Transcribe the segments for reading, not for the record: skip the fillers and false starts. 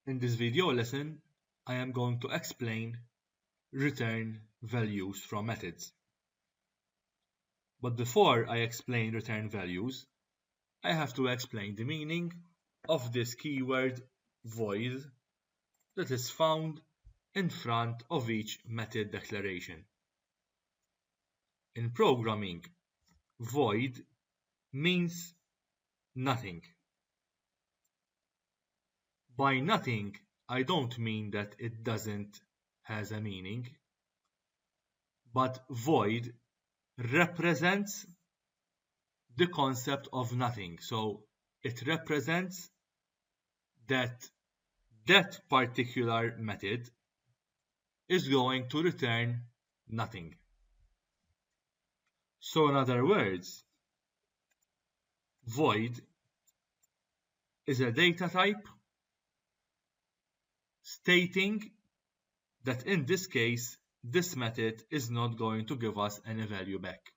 In this video lesson, I am going to explain return values from methods. But before I explain return values, I have to explain the meaning of this keyword void that is found in front of each method declaration. In programming, void means nothing. By nothing, I don't mean that it doesn't has a meaning, but void represents the concept of nothing. So it represents that that particular method is going to return nothing. So in other words, void is a data type stating that in this case, this method is not going to give us any value back.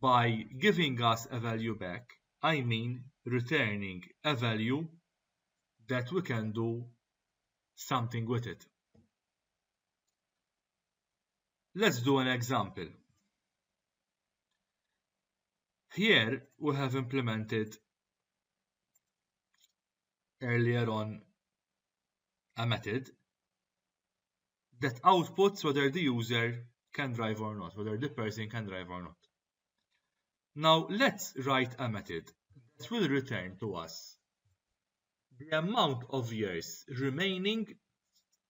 By giving us a value back, I mean returning a value that we can do something with it. Let's do an example. Here we have implemented earlier on a method that outputs whether the user can drive or not, whether the person can drive or not. Now let's write a method that will return to us the amount of years remaining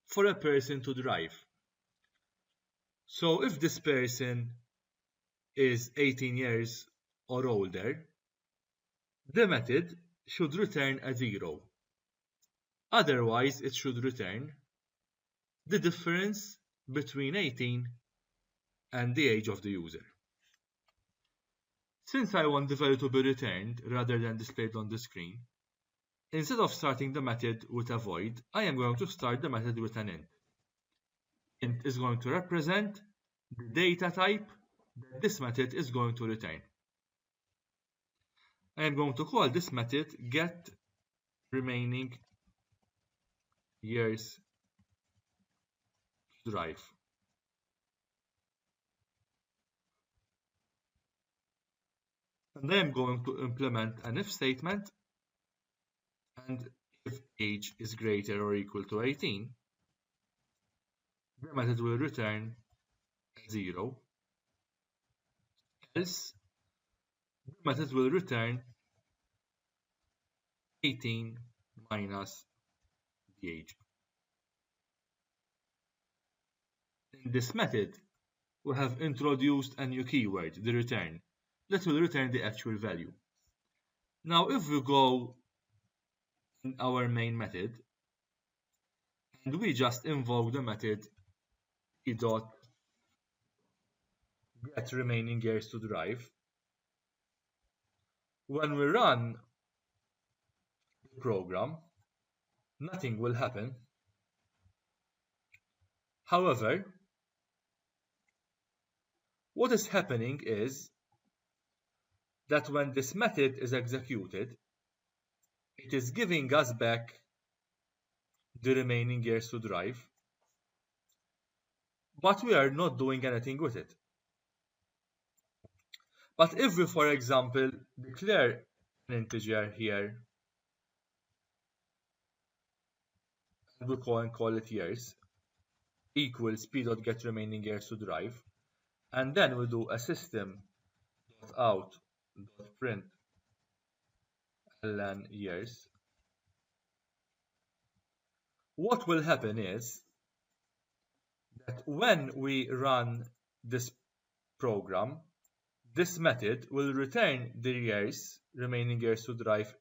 for a person to drive. So if this person is 18 years or older, the method should return a 0. Otherwise, it should return the difference between 18 and the age of the user. Since I want the value to be returned rather than displayed on the screen, instead of starting the method with a void, I am going to start the method with an int. Int is going to represent the data type that this method is going to return. I am going to call this method get remaining years to drive. And I am going to implement an if statement, and if age is greater or equal to 18, the method will return 0, else the method will return 18 minus the age. In this method, we have introduced a new keyword, the return, that will return the actual value. Now if we go in our main method and we just invoke the method e.get remaining years to drive, when we run the program, nothing will happen. However, what is happening is that when this method is executed, it is giving us back the remaining years to drive, but we are not doing anything with it. But if we, for example, declare an integer here, and we call it years, equals p.get remaining years to drive, and then we do a system.out.println years, what will happen is that when we run this program, this method will return the years, remaining years to drive,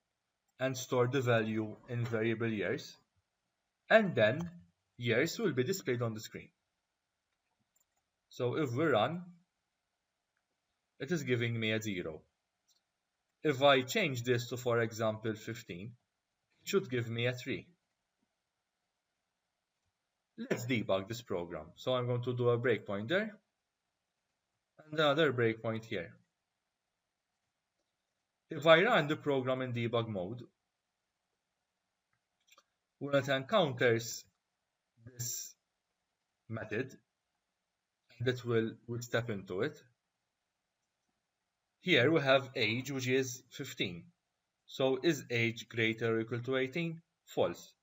and store the value in variable years, and then years will be displayed on the screen. So if we run, it is giving me a 0. If I change this to, for example, 15, it should give me a 3. Let's debug this program. So I'm going to do a breakpoint there, and another breakpoint here. If I run the program in debug mode, when it encounters this method, and it will step into it. Here we have age, which is 15. So is age greater or equal to 18? False.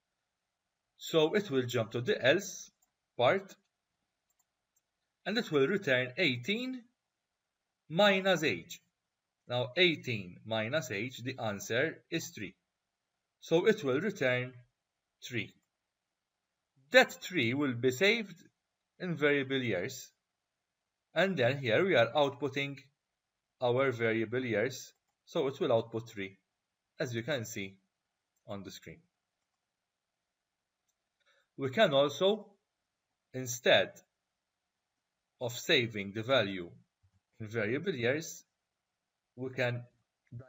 So it will jump to the else part, and it will return 18 minus age. Now 18 minus age, the answer is 3. So it will return 3. That 3 will be saved in variable years. And then here we are outputting our variable years. So it will output 3, as you can see on the screen. We can also, instead of saving the value in variable years, we can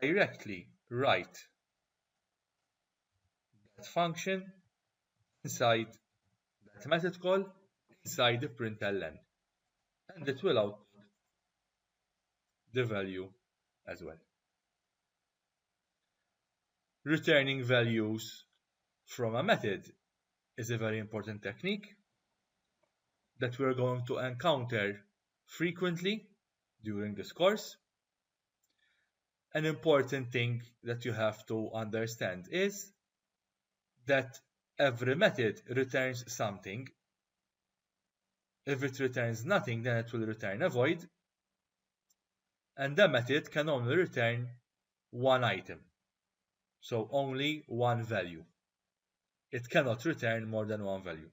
directly write that function inside that method call inside the println, and it will output the value as well. Returning values from a method is a very important technique that we're going to encounter frequently during this course. An important thing that you have to understand is that every method returns something. If it returns nothing, then it will return a void, and the method can only return one item, so only one value. It cannot return more than one value.